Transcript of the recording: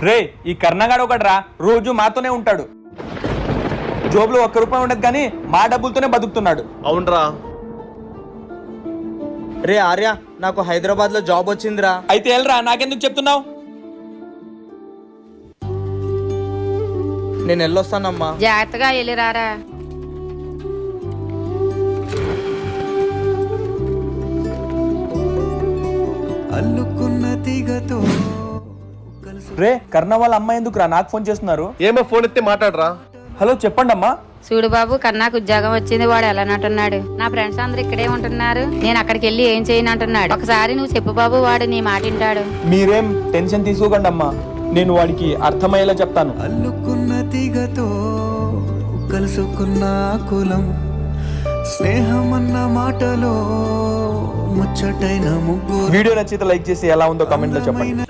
రే ఈ కర్ణగాడు ఒకట్రా, రోజు మాతోనే ఉంటాడు. జోబులో ₹1 ఉండదు కానీ మా డబ్బులతోనే బతుకుతున్నాడు. అవునరా. రే ఆర్య, నాకు హైదరాబాద్ లో జాబ్ వచ్చిందిరా. అయితే వెళ్ళరా, నాకెందుకు చెప్తున్నావు? నేను వెళ్ళొస్తానమ్మా. జాగ్రత్తగా వెళ్ళిరారా. రే కర్ణ వాళ్ళ అమ్మాయి ఎందుకురా నాకు ఫోన్ చేస్తున్నారు? ఏమో ఫోన్ ఎత్తి మాట్లాడరా. హలో చెప్పండి అమ్మా. చూడు బాబు, కన్నాకు ఉద్యోగం వచ్చింది, వాడు ఎలా అంటున్నాడు. నా ఫ్రెండ్స్ అందరు ఇక్కడే ఉంటున్నారు, నేను అక్కడికి వెళ్ళి ఏం చేయను అంటున్నాడు. ఒకసారి నువ్వు చెప్పు బాబు, వాడు నీ మాట వింటాడు. మీరేం టెన్షన్ తీసుకోకండి అమ్మా, నేను వాడికి అర్థమయ్యేలా చెప్తాను. అల్లుకున్న తీగతో కలుసుకున్న కులం, స్నేహమన్న మాటలో ముచ్చటైన ముగ్గురు. వీడియో నచ్చితే లైక్ చేసి ఎలా ఉందో కామెంట్ లో చెప్పండి.